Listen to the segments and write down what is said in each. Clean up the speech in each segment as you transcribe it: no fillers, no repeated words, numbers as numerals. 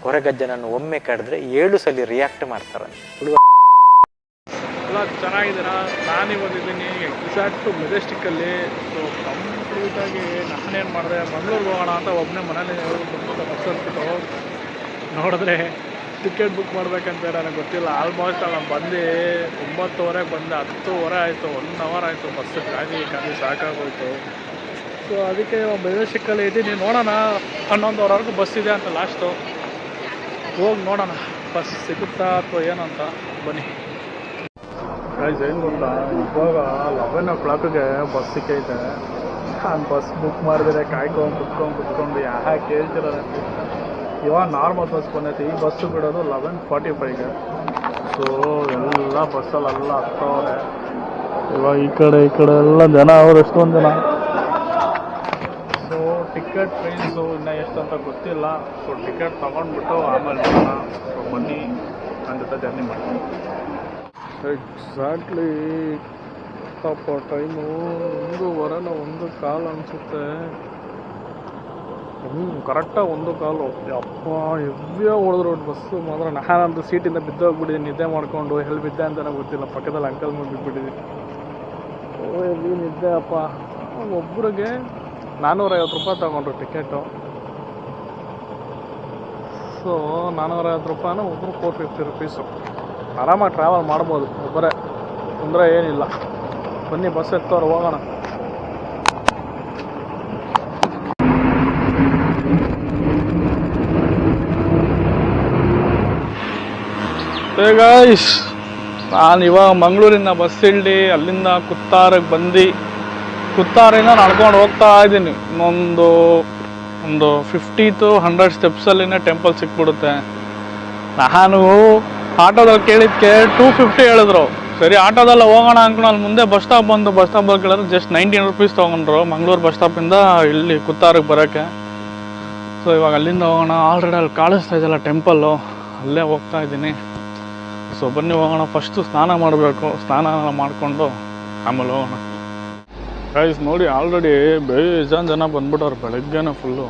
ಹೊರಗಜ್ಜನನ್ನು ಒಮ್ಮೆ ಕಡಿದ್ರೆ 7 ಸಲ ರಿಯಾಕ್ಟ್ ಮಾಡ್ತಾರೆ. ಎಲ್ಲ ಚೆನ್ನಾಗಿದ್ದೀರಾ? ನಾನಿವತ್ತಿದ್ದೀನಿ ಎಕ್ಸಾಕ್ಟು ಮೆಜೆಸ್ಟಿಕ್ಕಲ್ಲಿ. ಸೊ ಕಂಪ್ಲೀಟಾಗಿ ನಾನೇನು ಮಾಡಿದೆ, ಮಂಗಳೂರಿಗೆ ಹೋಗೋಣ ಅಂತ ಒಬ್ಬನೇ ಮನೇಲಿ ಬಸ್ ಹತ್ಬಿಟ್ಟು ನೋಡಿದ್ರೆ ಟಿಕೆಟ್ ಬುಕ್ ಮಾಡ್ಬೇಕಂತ ನನಗೆ ಗೊತ್ತಿಲ್ಲ. ಆಲ್ಮೋಸ್ಟ್ ನಾನು ಬಂದು 9:30 ಬಂದೆ, 10:00 ಆಯಿತು, 1 ಅವರ್ ಆಯಿತು ಬಸ್ ಕಾಗಿ ಸಾಕಾಗೋಯ್ತು. ಸೊ ಅದಕ್ಕೆ ಮೆಜೆಸ್ಟಿಕ್ಕಲ್ಲಿ ಇದ್ದೀನಿ. ನೋಡೋಣ 11:00ವರೆಗೂ ಬಸ್ ಇದೆ ಅಂತ ಲಾಸ್ಟು. ಹೋಗಿ ನೋಡೋಣ ಬಸ್ ಸಿಗುತ್ತಾ ಅಥವಾ ಏನಂತ. ಬನ್ನಿ ಗೈಸ್. ಏನು ಗೊತ್ತಾ, ಇವಾಗ 11 o'clockಗೆ ಬಸ್ ಸಿಕ್ಕೈತೆ. ನಾನು ಬಸ್ ಬುಕ್ ಮಾಡಿದ್ರೆ ಕುತ್ಕೊಂಡು ಯಾಕೆ ಕೇಳ್ತಿರೋದು. ಇವಾಗ ನಾರ್ಮಲ್ ಬಸ್ ಬಂದೈತೆ. ಈ ಬಸ್ಸು ಬಿಡೋದು 11:45ಗೆ. ಸೊ ಎಲ್ಲ ಬಸ್ಸಲ್ಲೆಲ್ಲ ಹತ್ತವ್ರೆ. ಇವಾಗ ಈ ಕಡೆ ಎಲ್ಲ ಜನ ಅವ್ರು ಎಷ್ಟೊಂದು ಜನ. ಸೊ ಟಿಕೆಟ್ ಪ್ರೈಸು ಇನ್ನೂ ಎಷ್ಟು ಅಂತ ಗೊತ್ತಿಲ್ಲ. ಸೊ ಟಿಕೆಟ್ ತೊಗೊಂಡ್ಬಿಟ್ಟು ಆಮೇಲೆ ಬರೋಣ. ಸೊ ಬನ್ನಿ ನನ್ನ ಜೊತೆ ಜರ್ನಿ ಮಾಡ್ತೀನಿ. ಎಕ್ಸಾಕ್ಟ್ಲಿ ಅಪ್ಪ ಟೈಮು 1:15 1:15 ಅನಿಸುತ್ತೆ. ಕರೆಕ್ಟಾಗಿ 1:15. ಅಪ್ಪ ಹೆವ್ವಿಯಾಗಿ ಹೊಡೆದ್ರು ಬಸ್ಸು ಮಾತ್ರ. ನಾನಂತೂ ಸೀಟಿಂದ ಬಿದ್ದೋಗ್ಬಿಟ್ಟಿದ್ದೀನಿ, ನಿದ್ದೆ ಮಾಡಿಕೊಂಡು. ಎಲ್ಲಿ ಬಿದ್ದೆ ಅಂತಲೇ ಗೊತ್ತಿಲ್ಲ. ಪಕ್ಕದಲ್ಲಿ ಅಂಕಲ್ ಮೇಲೆ ಬಿದ್ದುಬಿಟ್ಟಿದ್ದೀನಿ. ಎಲ್ಲಿ ನಿದ್ದೆ ಅಪ್ಪ. ಒಬ್ಬರಿಗೆ 450 ರೂಪಾಯಿ ತೊಗೊಂಡ್ರು ಟಿಕೆಟು. ಸೊ 450 ರೂಪಾಯಿನ ಒಬ್ಬರು 450 rupees. ಆರಾಮಾಗಿ ಟ್ರಾವೆಲ್ ಮಾಡ್ಬೋದು ಒಬ್ಬರೇ, ತೊಂದರೆ ಏನಿಲ್ಲ. ಬನ್ನಿ ಬಸ್ ಎತ್ತವ್ರು ಹೋಗೋಣ. ಗೈಸ್, ನಾನು ಇವಾಗ ಮಂಗಳೂರಿನ ಬಸ್ ಇಳ್ದು ಅಲ್ಲಿಂದ ಕುತ್ತಾರಿಗೆ ಬಂದು ಕುತ್ತಾರಿಂದ ನಡ್ಕೊಂಡು ಹೋಗ್ತಾ ಇದ್ದೀನಿ. ಇನ್ನೊಂದು 50 to 100 ಸ್ಟೆಪ್ಸಲ್ಲಿನೇ ಟೆಂಪಲ್ ಸಿಕ್ಬಿಡುತ್ತೆ. ನಾನು ಆಟೋದಲ್ಲಿ ಕೇಳಿದ್ದಕ್ಕೆ 250 ಹೇಳಿದ್ರು. ಸರಿ ಆಟೋದಲ್ಲ ಹೋಗೋಣ ಅಂದ್ಕೊಂಡು ಅಲ್ಲಿ ಮುಂದೆ ಬಸ್ ಸ್ಟಾಪ್ ಬಂದು ಬಸ್ ಸ್ಟಾಪಲ್ಲಿ ಕೇಳಿದ್ರೆ ಜಸ್ಟ್ 19 rupees ತೊಗೊಂಡ್ರು ಮಂಗಳೂರು ಬಸ್ ಸ್ಟಾಪಿಂದ ಇಲ್ಲಿ ಕುತ್ತಾರಿಗೆ ಬರೋಕ್ಕೆ. ಸೊ ಇವಾಗ ಅಲ್ಲಿಂದ ಹೋಗೋಣ. ಆಲ್ರೆಡಿ ಅಲ್ಲಿ ಕಾಣಿಸ್ತಾ ಇದೆಯಲ್ಲ ಟೆಂಪಲ್ಲು, ಅಲ್ಲೇ ಹೋಗ್ತಾ ಇದ್ದೀನಿ. ಸೊ ಬನ್ನಿ ಹೋಗೋಣ. ಫಸ್ಟು ಸ್ನಾನ ಮಾಡಬೇಕು. ಸ್ನಾನ ಮಾಡಿಕೊಂಡು ಆಮೇಲೆ ಹೋಗೋಣ. ಗೈಸ್ ನೋಡಿ, ಆಲ್ರೆಡಿ ಬೇಜಾನ್ ಜನ ಬಂದ್ಬಿಟ್ಟವ್ರು ಬೆಳಗ್ಗೆನೇ ಫುಲ್ಲು.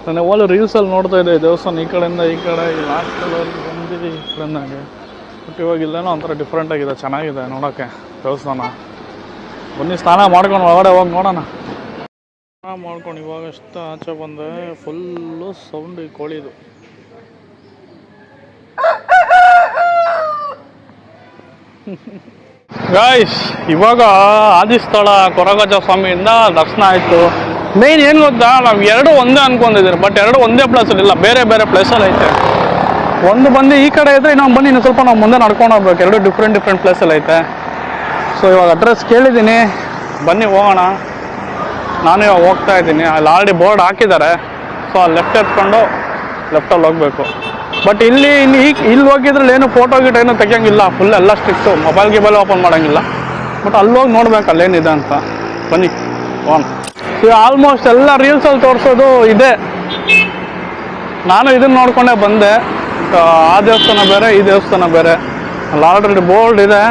ನಾನು ಯಾವಾಗಲೂ ರೀಲ್ಸಲ್ಲಿ ನೋಡ್ತಾ ಇದ್ದೆ ದೇವಸ್ಥಾನ ಈ ಕಡೆಯಿಂದ ಈ ಕಡೆ ಲಾಸ್ಟಲ್ಲಿ ಬಂದಿದ್ದು ಈ ಕಡೆಯಿಂದಾಗೆ. ಬಟ್ ಇವಾಗ ಇಲ್ಲೇನೋ ಒಂಥರ ಡಿಫ್ರೆಂಟಾಗಿದೆ, ಚೆನ್ನಾಗಿದೆ ನೋಡೋಕ್ಕೆ ದೇವಸ್ಥಾನ. ಬನ್ನಿ ಸ್ನಾನ ಮಾಡ್ಕೊಂಡು ಒಳಗಡೆ ಹೋಗಿ ನೋಡೋಣ. ಸ್ನಾನ ಮಾಡ್ಕೊಂಡು ಇವಾಗ ಎಷ್ಟು ಆಚೆ ಬಂದೆ, ಫುಲ್ಲು ಸೌಂಡ್ ಈ ಕೋಳಿದು. ಗಾಯ್ಸ್, ಇವಾಗ ಆದಿಸ್ಥಳ ಕೊರಗಜ್ಜ ಸ್ವಾಮಿಯಿಂದ ದರ್ಶನ ಆಯಿತು. ಮೇನ್ ಏನು ಗೊತ್ತಾ, ನಾವು 2 ಒಂದೇ ಅನ್ಕೊಂಡಿದ್ದೀರಿ. ಬಟ್ 2 ಒಂದೇ ಪ್ಲೇಸಲ್ಲಿ ಇಲ್ಲ, ಬೇರೆ ಬೇರೆ ಪ್ಲೇಸಲ್ಲಿ ಐತೆ. ಒಂದು ಬಂದು ಈ ಕಡೆ ಇದ್ದರೆ ಇನ್ನೊಂದು ಬನ್ನಿ ಇನ್ನು ಸ್ವಲ್ಪ ನಾವು ಮುಂದೆ ನಡ್ಕೊಂಡು ಹೋಗ್ಬೇಕು. 2 ಡಿಫ್ರೆಂಟ್ ಪ್ಲೇಸಲ್ಲಿ ಐತೆ. ಸೊ ಇವಾಗ ಅಡ್ರೆಸ್ ಕೇಳಿದ್ದೀನಿ, ಬನ್ನಿ ಹೋಗೋಣ. ನಾನು ಇವಾಗ ಹೋಗ್ತಾ ಇದ್ದೀನಿ. ಅಲ್ಲಿ ಆಲ್ರೆಡಿ ಬೋರ್ಡ್ ಹಾಕಿದ್ದಾರೆ. ಸೊ ಅಲ್ಲಿ ಲೆಫ್ಟ್ ಎತ್ಕೊಂಡು ಲೆಫ್ಟಲ್ಲಿ ಹೋಗಬೇಕು. ಬಟ್ ಇಲ್ಲಿ ಹೋಗಿದ್ರಲ್ಲಿ ಏನು ಫೋಟೋ ಗಿಟ ಏನು ತೆಗಿಯೋಂಗಿಲ್ಲ. ಫುಲ್ ಎಲ್ಲ ಸ್ಟ್ರಿಕ್ಟು, ಮೊಬೈಲ್ ಓಪನ್ ಮಾಡೋಂಗಿಲ್ಲ. ಬಟ್ ಅಲ್ಲಿ ಹೋಗಿ ನೋಡ್ಬೇಕು ಅಲ್ಲೇನಿದೆ ಅಂತ. ಬನ್ನಿ ಹೋಗೋಣ. ಆಲ್ಮೋಸ್ಟ್ ಎಲ್ಲ ರೀಲ್ಸಲ್ಲಿ ತೋರಿಸೋದು ಇದೆ. ನಾನು ಇದನ್ನು ನೋಡ್ಕೊಂಡೇ ಬಂದೆ. ಆ ದೇವಸ್ಥಾನ ಬೇರೆ, ಈ ದೇವಸ್ಥಾನ ಬೇರೆ. ಅಲ್ಲಿ ಆಲ್ರೆಡಿ ಬೋರ್ಡ್ ಇದೆ.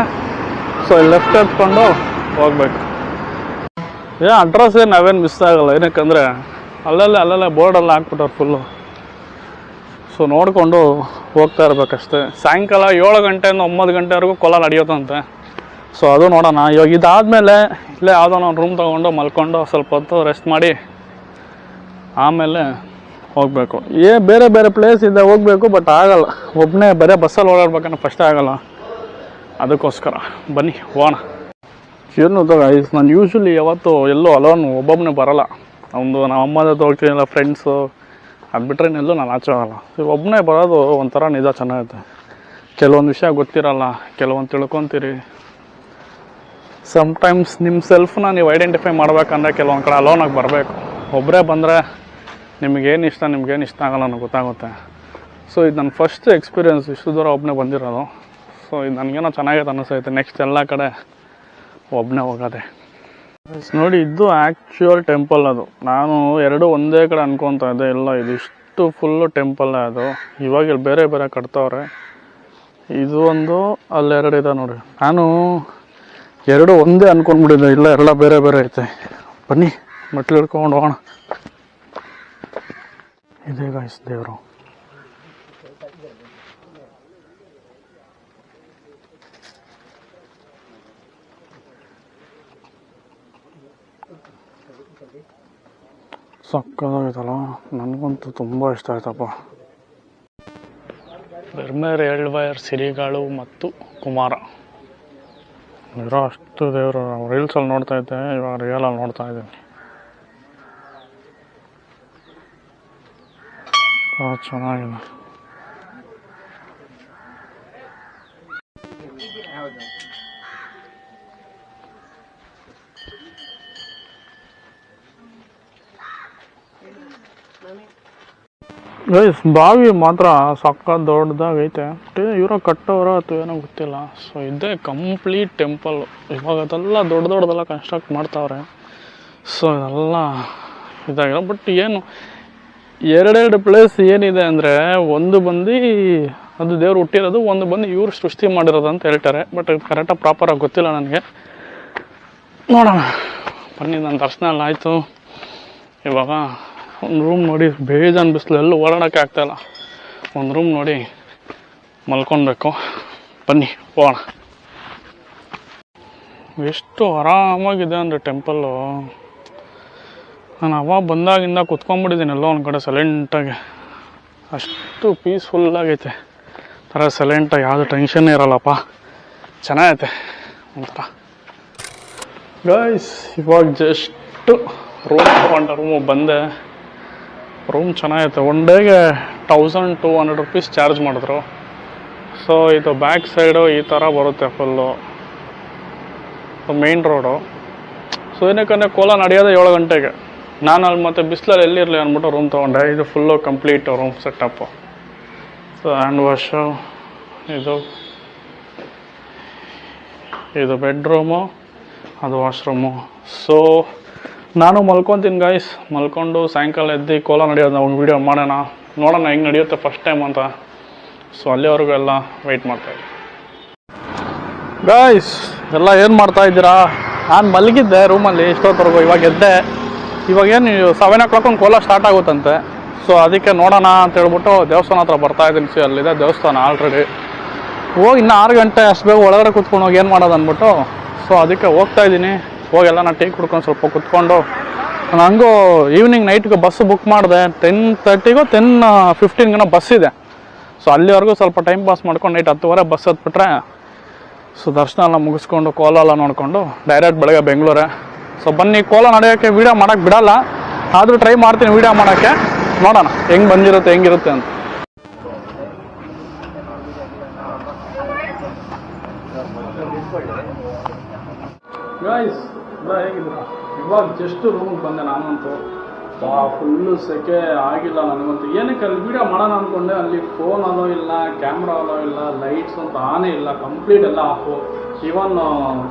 ಸೊ ಇಲ್ಲಿ ಲೆಫ್ಟ್ ಎತ್ಕೊಂಡು ಹೋಗ್ಬೇಕು. ಅಡ್ರೆಸ್ ಏನು ನಾವೇನು ಮಿಸ್ ಆಗೋಲ್ಲ. ಏನಕ್ಕಂದರೆ ಅಲ್ಲಲ್ಲೇ ಬೋರ್ಡೆಲ್ಲ ಹಾಕ್ಬಿಟ್ಟವ್ರು ಫುಲ್ಲು. ಸೊ ನೋಡಿಕೊಂಡು ಹೋಗ್ತಾ ಇರ್ಬೇಕಷ್ಟೇ. ಸಾಯಂಕಾಲ 7 ಗಂಟೆಯಿಂದ 9 ಗಂಟೆವರೆಗೂ ಕೋಲ ನಡೆಯುತ್ತಂತೆ. ಸೊ ಅದು ನೋಡೋಣ. ಇವಾಗ ಇದಾದಮೇಲೆ ಇಲ್ಲೇ ಯಾವುದೋ ನಾವು ರೂಮ್ ತೊಗೊಂಡು ಮಲ್ಕೊಂಡು ಸ್ವಲ್ಪ ಹೊತ್ತು ರೆಸ್ಟ್ ಮಾಡಿ ಆಮೇಲೆ ಹೋಗಬೇಕು. ಬೇರೆ ಬೇರೆ ಪ್ಲೇಸ್ ಇದೆ ಹೋಗಬೇಕು. ಬಟ್ ಆಗಲ್ಲ, ಒಬ್ಬನೇ ಬರೀ ಬಸ್ಸಲ್ಲಿ ಓಡಾಡ್ಬೇಕಂದ್ರೆ ಫಸ್ಟೇ ಆಗಲ್ಲ. ಅದಕ್ಕೋಸ್ಕರ ಬನ್ನಿ ಹೋಗೋಣ. ಏನು ಗೈಸ್, ನಾನು ಯೂಶ್ವಲಿ ಯಾವತ್ತು ಎಲ್ಲೂ ಅಲೋನ್ ಒಬ್ಬೊಬ್ಬನೇ ಬರೋಲ್ಲ. ನಮ್ಮ ಅಮ್ಮ ಜೊತೆ ಹೋಗ್ತೀನಿಲ್ಲ, ಫ್ರೆಂಡ್ಸು, ಅದು ಬಿಟ್ಟರೆ ಎಲ್ಲೂ ನಾನು ಆಚೆ ಹೋಗಲ್ಲ. ಒಬ್ಬನೇ ಬರೋದು ಒಂಥರ ನಿಜ ಚೆನ್ನಾಗುತ್ತೆ. ಕೆಲವೊಂದು ವಿಷಯ ಗೊತ್ತಿರಲ್ಲ, ಕೆಲವೊಂದು ತಿಳ್ಕೊತೀರಿ. ಸಮ್ಟೈಮ್ಸ್ ನಿಮ್ಮ ಸೆಲ್ಫನ್ನ ನೀವು ಐಡೆಂಟಿಫೈ ಮಾಡ್ಬೇಕಂದ್ರೆ ಕೆಲವೊಂದು ಕಡೆ ಅಲೋನಾಗಿ ಬರಬೇಕು. ಒಬ್ಬರೇ ಬಂದರೆ ನಿಮಗೇನು ಇಷ್ಟ ನಿಮ್ಗೇನು ಇಷ್ಟ ಆಗೋಲ್ಲ ಅನ್ನೋ ಗೊತ್ತಾಗುತ್ತೆ. ಸೊ ಇದು ನನ್ನ ಫಸ್ಟ್ ಎಕ್ಸ್ಪೀರಿಯೆನ್ಸ್, ಇಷ್ಟು ದೂರ ಒಬ್ಬನೇ ಬಂದಿರೋದು. ಸೊ ಇದು ನನಗೇನೋ ಚೆನ್ನಾಗಿದೆ ಅನ್ನಿಸ್ತೈತೆ. ನೆಕ್ಸ್ಟ್ ಎಲ್ಲ ಕಡೆ ಒಬ್ಬನೇ ಹೋಗೋದೆ. ನೋಡಿ, ಇದು ಆ್ಯಕ್ಚುಯಲ್ ಟೆಂಪಲ್. ಅದು ನಾನು 2 ಒಂದೇ ಕಡೆ ಅನ್ಕೊತಾ ಇದ್ದೆ. ಇಲ್ಲ, ಇದಿಷ್ಟು ಫುಲ್ಲು ಟೆಂಪಲ್ಲೇ ಅದು. ಇವಾಗ ಇಲ್ಲಿ ಬೇರೆ ಬೇರೆ ಕಟ್ತವ್ರೆ. ಇದು ಒಂದು, ಅಲ್ಲಿ 2 ಇದೆ ನೋಡಿ. ನಾನು 2 ಒಂದೇ ಅನ್ಕೊಂಡ್ಬಿಟ್ಟಿದ್ದೆ. ಇಲ್ಲ, ಎಲ್ಲ ಬೇರೆ ಬೇರೆ ಐತೆ. ಬನ್ನಿ ಮೆಟ್ಲು ಹಿಡ್ಕೊಂಡು ಹೋಗೋಣ. ಇದೇ ಗಾಯ್ಸ್ ದೇವರು. ಸಕ್ಕದಾಗೈತಲ್ಲ, ನನಗಂತೂ ತುಂಬ ಇಷ್ಟ ಆಯ್ತಪ್ಪ. ಬೆರ್ಮೇರ್ ಎಳ್ವೈರ್ ಸಿರಿಗಾಳು ಮತ್ತು ಕುಮಾರ ಇರೋ ಅಷ್ಟು ದೇವರು ರೀಲ್ಸಲ್ಲಿ ನೋಡ್ತಾ ಇದ್ದೆ, ಇವಾಗ ರಿಯಲಲ್ಲಿ ನೋಡ್ತಾ ಇದ್ದೀನಿ. ಚೆನ್ನಾಗಿದೆ. ಗೈಸ್ ಬಾವಿ ಮಾತ್ರ ಸಕ್ಕ ದೊಡ್ಡದಾಗೈತೆ. ಇವರ ಕಟ್ಟೋರ ಅಥವಾ ಏನೋ ಗೊತ್ತಿಲ್ಲ. ಸೊ ಇದೇ ಕಂಪ್ಲೀಟ್ ಟೆಂಪಲ್. ಇವಾಗ ಅದೆಲ್ಲ ದೊಡ್ಡದೆಲ್ಲ ಕನ್ಸ್ಟ್ರಕ್ಟ್ ಮಾಡ್ತಾವ್ರೆ. ಸೊ ಇದೆಲ್ಲ ಇದಾಗಿಲ್ಲ. ಬಟ್ ಏನು ಎರಡೆರಡು ಪ್ಲೇಸ್ ಏನಿದೆ ಅಂದರೆ, ಒಂದು ಬಂದು ಅದು ದೇವ್ರು ಹುಟ್ಟಿರೋದು, ಒಂದು ಬಂದು ಇವ್ರು ಸೃಷ್ಟಿ ಮಾಡಿರೋದು ಅಂತ ಹೇಳ್ತಾರೆ. ಬಟ್ ಇದು ಕರೆಕ್ಟಾಗಿ ಪ್ರಾಪರಾಗಿ ಗೊತ್ತಿಲ್ಲ ನನಗೆ. ನೋಡೋಣ ಬನ್ನಿ. ನನ್ನ ದರ್ಶನ ಎಲ್ಲ ಆಯಿತು. ಇವಾಗ ಒಂದು ರೂಮ್ ನೋಡಿ, ಬೇಜಾನ್ ಬಿಸಿಲು, ಎಲ್ಲೂ ಓಡಾಡೋಕ್ಕೆ ಆಗ್ತಾಯಿಲ್ಲ. ಒಂದು ರೂಮ್ ನೋಡಿ ಮಲ್ಕೊಳ್ಬೇಕು. ಬನ್ನಿ ಹೋಗೋಣ. ಎಷ್ಟು ಆರಾಮಾಗಿದೆ ಅಂದರೆ ಟೆಂಪಲ್ಲು. ನಾನು ಅವಾಗ ಬಂದಾಗಿಂದ ಕುತ್ಕೊಂಡ್ಬಿಟ್ಟಿದ್ದೀನಿ ಎಲ್ಲೋ ಒಂದು ಕಡೆ ಸೈಲೆಂಟಾಗಿ. ಅಷ್ಟು ಪೀಸ್ಫುಲ್ಲಾಗೈತೆ. ಥರ ಸೈಲೆಂಟಾಗಿ, ಯಾವುದು ಟೆನ್ಷನ್ನೇ ಇರೋಲ್ಲಪ್ಪ. ಚೆನ್ನಾಗೈತೆ ಒಂಥರ. ಗೈಸ್ ಇವಾಗ ಜಸ್ಟು ರೂಮಿಗೆ ಬಂದೆ. ರೂಮ್ ಚೆನ್ನಾಗೈತೆ. ಒನ್ ಡೇಗೆ 1200 ರುಪೀಸ್ ಚಾರ್ಜ್ ಮಾಡಿದ್ರು. ಸೊ ಇದು ಬ್ಯಾಕ್ ಸೈಡು ಈ ಥರ ಬರುತ್ತೆ ಫುಲ್ಲು, ಮೇನ್ ರೋಡು. ಸೊ ಏನಕ್ಕಂದರೆ ಕೋಲ ನಡೆಯೋದೇ 7 ಗಂಟೆಗೆ. ನಾನು ಅಲ್ಲಿ ಮತ್ತು ಬಿಸಿಲಲ್ಲಿ ಎಲ್ಲಿರಲಿ ಅಂದ್ಬಿಟ್ಟು ರೂಮ್ ತೊಗೊಂಡೆ. ಇದು full complete room setup. So hand wash, ಇದು ಬೆಡ್ರೂಮು, ಅದು ವಾಶ್ರೂಮು. ಸೊ ನಾನು ಮಲ್ಕೊತೀನಿ ಗೈಸ್. ಮಲ್ಕೊಂಡು ಸಾಯಂಕಾಲ ಎದ್ದು ಕೋಲ ನಡೆಯೋದು ಒಂದು ವೀಡಿಯೋ ಮಾಡೋಣ, ನೋಡೋಣ ಹೆಂಗೆ ನಡೆಯುತ್ತೆ ಫಸ್ಟ್ ಟೈಮ್ ಅಂತ. ಸೊ ಅಲ್ಲಿವರೆಗೂ ಎಲ್ಲ ವೆಯ್ಟ್ ಮಾಡ್ತಾಯಿದ್ದೆ. ಗೈಸ್ ಎಲ್ಲ ಏನು ಮಾಡ್ತಾ ಇದ್ದೀರಾ? ನಾನು ಮಲಗಿದ್ದೆ ರೂಮಲ್ಲಿ ಇಷ್ಟೊತ್ತವರೆಗೂ. ಇವಾಗ ಎದ್ದೆ. ಇವಾಗೇನು 7 o'clock ಒಂದು ಕೋಲ ಸ್ಟಾರ್ಟ್ ಆಗುತ್ತಂತೆ. ಸೊ ಅದಕ್ಕೆ ನೋಡೋಣ ಅಂತ ಹೇಳ್ಬಿಟ್ಟು ದೇವಸ್ಥಾನ ಹತ್ರ ಬರ್ತಾಯಿದ್ದೀನಿ. ಸಿ ಅಲ್ಲಿದೆ ದೇವಸ್ಥಾನ ಆಲ್ರೆಡಿ. ಹೋಗಿ ಇನ್ನು 6 ಗಂಟೆ ಅಷ್ಟು ಬೇಗ ಒಳಗಡೆ ಕೂತ್ಕೊಂಡು ಹೋಗಿ ಏನು ಮಾಡೋದು ಅಂದ್ಬಿಟ್ಟು, ಸೊ ಅದಕ್ಕೆ ಹೋಗ್ತಾಯಿದ್ದೀನಿ. ಹೋಗೆಲ್ಲ ನಾನು ಟೀ ಕುಡ್ಕೊಂಡು ಸ್ವಲ್ಪ ಕೂತ್ಕೊಂಡು, ನಾನು ಹಂಗೂ ಈವ್ನಿಂಗ್ ನೈಟ್ಗೆ ಬಸ್ಸು ಬುಕ್ ಮಾಡಿದೆ. 10:30ಗೋ 10:15 ಬಸ್ ಇದೆ. ಸೊ ಅಲ್ಲಿವರೆಗೂ ಸ್ವಲ್ಪ ಟೈಮ್ ಪಾಸ್ ಮಾಡ್ಕೊಂಡು ನೈಟ್ 10:30 ಬಸ್ ಹತ್ಬಿಟ್ರೆ, ಸೊ ದರ್ಶನ ಎಲ್ಲ ಮುಗಿಸ್ಕೊಂಡು ಕೋಲ ಎಲ್ಲ ನೋಡಿಕೊಂಡು ಡೈರೆಕ್ಟ್ ಬೆಳಗ್ಗೆ ಬೆಂಗಳೂರೇ. ಸೊ ಬನ್ನಿ, ಕೋಲ ನಡೆಯೋಕ್ಕೆ ವೀಡಿಯೋ ಮಾಡೋಕ್ಕೆ ಬಿಡೋಲ್ಲ, ಆದರೂ ಟ್ರೈ ಮಾಡ್ತೀನಿ ವೀಡಿಯೋ ಮಾಡೋಕ್ಕೆ. ನೋಡೋಣ ಹೆಂಗೆ ಬಂದಿರುತ್ತೆ ಹೆಂಗಿರುತ್ತೆ ಅಂತ. ಗೈಸ್ ಹೇಗಿದ್ದೀರಾ? ಇವಾಗ ಜಸ್ಟ್ ರೂಮಿಗೆ ಬಂದೆ ನಾನಂತೂ. ಫುಲ್ಲು ಸೆಕೆ ಆಗಿಲ್ಲ ನನಗಂತೂ. ಏನಕ್ಕೆ ಅಲ್ಲಿ ವೀಡಿಯೋ ಮಾಡೋಣ ಅಂದ್ಕೊಂಡೆ, ಅಲ್ಲಿ ಫೋನ್ ಅಲೋ ಇಲ್ಲ, ಕ್ಯಾಮ್ರಾ ಅಲೋ ಇಲ್ಲ, ಲೈಟ್ಸ್ ಅಂತ ಆನೇ ಇಲ್ಲ, ಕಂಪ್ಲೀಟ್ ಎಲ್ಲ ಆಫು. ಈವನ್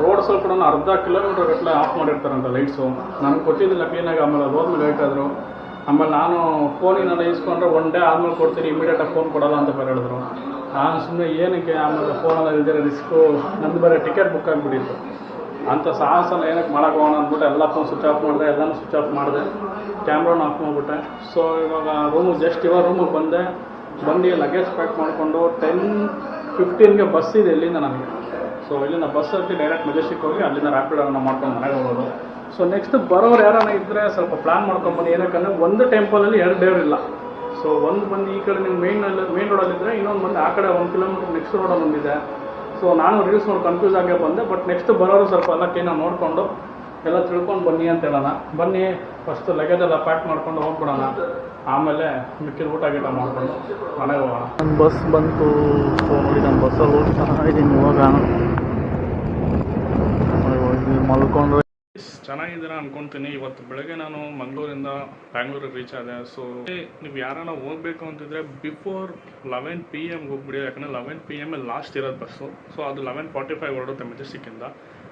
ರೋಡ್ಸಲ್ಲಿ ಕೂಡ ಅರ್ಧ ಕಿಲೋಮೀಟರ್ ಗಟ್ಟಲೆ ಆಫ್ ಮಾಡಿರ್ತಾರಂತೆ ಲೈಟ್ಸು. ನನಗೆ ಕೊಟ್ಟಿದ್ದಿಲ್ಲ ಕ್ಲೀನಾಗಿ. ಆಮೇಲೆ ಅದು ಹೋದ್ಮೇಲೆ ಹೇಳ್ತಾಯಿದ್ರು. ಆಮೇಲೆ ನಾನು ಫೋನಿನೆಲ್ಲ ಇಸ್ಕೊಂಡ್ರೆ 1 day ಆದಮೇಲೆ ಕೊಡ್ತೀನಿ, ಇಮಿಡಿಯೇಟಾಗಿ ಫೋನ್ ಕೊಡೋಲ್ಲ ಅಂತ ಬೇರೆ ಹೇಳಿದ್ರು. ನಾನು ಸುಮ್ಮನೆ ಏನಕ್ಕೆ, ಆಮೇಲೆ ಫೋನೆಲ್ಲ ಇಲ್ದಿರೋ ರಿಸ್ಕು, ನಂದು ಬೇರೆ ಟಿಕೆಟ್ ಬುಕ್ ಆಗಿಬಿಟ್ಟಿತ್ತು. ಅಂಥ ಸಾಹಸಲ್ಲ ಏನಕ್ಕೆ ಮಾಡೋಕ್ಕೋಣ ಅಂದ್ಬಿಟ್ಟು ಎಲ್ಲ ಫೋನ್ ಸ್ವಿಚ್ ಆಫ್ ಮಾಡಿದೆ, ಎಲ್ಲನೂ ಸ್ವಿಚ್ ಆಫ್ ಮಾಡಿದೆ, ಕ್ಯಾಮ್ರಾನ ಆಫ್ ಮಾಡಿಬಿಟ್ಟೆ. ಸೊ ಇವಾಗ ಇವಾಗ ರೂಮಿಗೆ ಬಂದೆ. ಬಂದು ಲಗೇಜ್ ಪ್ಯಾಕ್ ಮಾಡಿಕೊಂಡು 10:15ಗೆ ಬಸ್ ಇದೆ ಇಲ್ಲಿಂದ ನನಗೆ. ಸೊ ಇಲ್ಲಿಂದ ಬಸ್ ಹತ್ತಿ ಡೈರೆಕ್ಟ್ ಮೆಜೆಸ್ಟಿಕ್ ಹೋಗಿ ಅಲ್ಲಿಂದ ರ್ಯಾಪಿಡೋನ ಮಾಡ್ಕೊಂಡು ಮನೆಗೆ ಹೋಗೋದು. ಸೊ ನೆಕ್ಸ್ಟ್ ಬರೋರು ಯಾರನ್ನ ಇದ್ದರೆ ಸ್ವಲ್ಪ ಪ್ಲ್ಯಾನ್ ಮಾಡ್ಕೊಂಬನ್ನಿ. ಏನಕ್ಕಂದರೆ ಒಂದು ಟೆಂಪಲಲ್ಲಿ 2 ದೇವರಿಲ್ಲ. ಸೊ ಒಂದು ಬಂದು ಈ ಕಡೆ ನೀವು ಮೇನ್ ರೋಡಲ್ಲಿದ್ದರೆ, ಇನ್ನೊಂದು ಬಂದು ಆ ಕಡೆ 1 ಕಿಲೋಮೀಟರ್ ನೆಕ್ಸ್ಟ್ ರೋಡಲ್ಲಿ ಒಂದಿದೆ. ಸೊ ನಾನು ರೀಲ್ಸ್ ನೋಡಿ ಕನ್ಫ್ಯೂಸ್ ಆಗೇ ಬಂದೆ. ಬಟ್ ನೆಕ್ಸ್ಟ್ ಬರೋರು ಸ್ವಲ್ಪ ಎಲ್ಲ ಕ್ಲೀನಾಗಿ ನೋಡಿಕೊಂಡು ಎಲ್ಲ ತಿಳ್ಕೊಂಡು ಬನ್ನಿ ಅಂತ ಹೇಳೋಣ. ಬನ್ನಿ, ಫಸ್ಟ್ ಲಗೇಜ್ ಎಲ್ಲ ಪ್ಯಾಕ್ ಮಾಡ್ಕೊಂಡು ಹೋಗ್ಬಿಡೋಣ. ಆಮೇಲೆ ಮಿಕ್ಕಿದ ಊಟ ಗೀಟ ಮಾಡಿಕೊಂಡು ಮನೆಗೆ ಹೋಗೋಣ. ನನ್ನ ಬಸ್ ಬಂತು. ಸೊ ನೋಡಿ ನಾನು ಬಸ್ಸಲ್ಲಿ ಹೋಗ್ತಾ ಇದ್ದೀನಿ. ಇವಾಗ ಮಲ್ಕೊಂಡು ಚೆನ್ನಾಗಿದ್ದೀರಾ ಅನ್ಕೊತೀನಿ. ಇವತ್ತು ಬೆಳಗ್ಗೆ ನಾನು ಮಂಗಳೂರಿಂದ ಬ್ಯಾಂಗ್ಳೂರಿಗೆ ರೀಚ್ ಆದೆ. ಸೊ ನೀವು ಯಾರನ್ನ ಹೋಗಬೇಕು ಅಂತಿದ್ರೆ ಬಿಫೋರ್ 11 PM ಹೋಗ್ಬಿಡಿ. ಯಾಕಂದರೆ 11 PM ಲಾಸ್ಟ್ ಇರೋದು ಬಸ್ಸು. ಸೊ ಅದು 11:45 ಹೊರಡುತ್ತೆ ಮೆಜೆಸ್ಟಿಕ್ಕಿಂದ.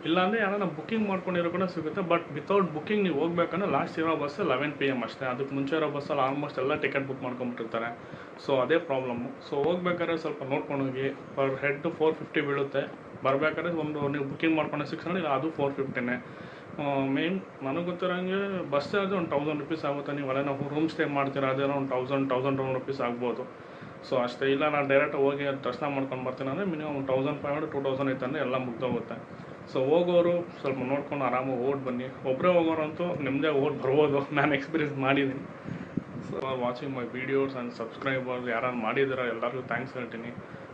ಇಲ್ಲಾಂದರೆ ಯಾರನ್ನ ಬುಕ್ಕಿಂಗ್ ಮಾಡ್ಕೊಂಡಿರೋ ಕೂಡ ಸಿಗುತ್ತೆ. ಬಟ್ ವಿತೌಟ್ ಬುಕ್ಕಿಂಗ್ ನೀವು ಹೋಗ್ಬೇಕಂದ್ರೆ ಲಾಸ್ಟ್ ಇರೋ ಬಸ್ 11 PM ಅಷ್ಟೇ. ಅದಕ್ಕೆ ಮುಂಚೆ ಇರೋ ಬಸ್ಸಲ್ಲಿ ಆಲ್ಮೋಸ್ಟ್ ಎಲ್ಲ ಟಿಕೆಟ್ ಬುಕ್ ಮಾಡ್ಕೊಂಬಿಟ್ಟಿರ್ತಾರೆ. ಸೊ ಅದೇ ಪ್ರಾಬ್ಲಮ್ಮು. ಸೊ ಹೋಗ್ಬೇಕಾದ್ರೆ ಸ್ವಲ್ಪ ನೋಡ್ಕೊಂಡು ಹೋಗಿ. ಪರ್ ಹೆಡ್ 450 ಬೀಳುತ್ತೆ. ಬರಬೇಕಾದ್ರೆ ನೀವು ಬುಕ್ಕಿಂಗ್ ಮಾಡ್ಕೊಂಡೆ 600, ಇಲ್ಲ ಅದು 450ನೇ. ಮೇನ್ ನನಗೆ ಗೊತ್ತಿರೋಂಗೆ ಬಸ್ ಚಾರ್ಜ್ ಒಂದು 1000 ರುಪೀಸ್ ಆಗುತ್ತೆ. ನೀವು ಅಲ್ಲೇ ನಾವು ರೂಮ್ ಸ್ಟೇ ಮಾಡ್ತೀರಾ, ಅದೇನೋ ಒಂದು 1000-1200 ರುಪೀಸ್ ಆಗ್ಬೋದು. ಸೊ ಅಷ್ಟೇ ಇಲ್ಲ ನಾನು ಡೈರೆಕ್ಟ್ ಹೋಗಿ ದರ್ಶನ ಮಾಡ್ಕೊಂಡು ಬರ್ತೀನಿ ಅಂದರೆ ಮಿನಿಮಮ್ 1500 2000 ಐತಂದರೆ ಎಲ್ಲ ಮುಗ್ದೋಗುತ್ತೆ. ಸೊ ಹೋಗೋರು ಸ್ವಲ್ಪ ನೋಡ್ಕೊಂಡು ಆರಾಮಾಗಿ ಓಡ್ ಬನ್ನಿ. ಒಬ್ಬರೇ ಹೋಗೋರಂತೂ ನಿಮ್ಮದೇ ಓಡ್ ಬರ್ಬೋದು, ನಾನು ಎಕ್ಸ್ಪೀರಿಯನ್ಸ್ ಮಾಡಿದ್ದೀನಿ. So watching my videos and subscribers ಯಾರು ಮಾಡಿದಾರೋ ಎಲ್ಲರಿಗೂ ಥ್ಯಾಂಕ್ಸ್ ಹೇಳ್ತೀನಿ.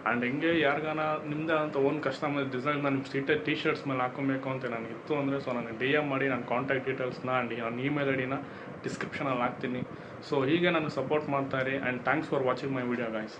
ಆ್ಯಂಡ್ ಹಿಂಗೆ ಯಾರಿಗಾನ ನಿಮ್ಮದೇ ಅಂತ ಓನ್ ಕಸ್ಟಮೈಸ್ ಡಿಸೈನ್ ನಿಮ್ಮ ಸ್ಟೀಟೆಡ್ ಟೀ ಶರ್ಟ್ಸ್ ಮೇಲೆ ಹಾಕೊಬೇಕು ಅಂತ ನನಗೆ ಇತ್ತು ಅಂದರೆ ಸೊ ನನಗೆ DM ಮಾಡಿ ನನ್ನ ಕಾಂಟ್ಯಾಕ್ಟ್ ಡೀಟೇಲ್ಸ್ನ ಆ್ಯಂಡ್ ನನ್ನ ಇಮೇಲ್ ಐಡಿನ ಡಿಸ್ಕ್ರಿಪ್ಷನಲ್ಲಿ ಹಾಕ್ತೀನಿ. ಸೊ ಹೀಗೆ ನನಗೆ ಸಪೋರ್ಟ್ ಮಾಡ್ತಾಯಿರಿ and thanks for watching my video guys.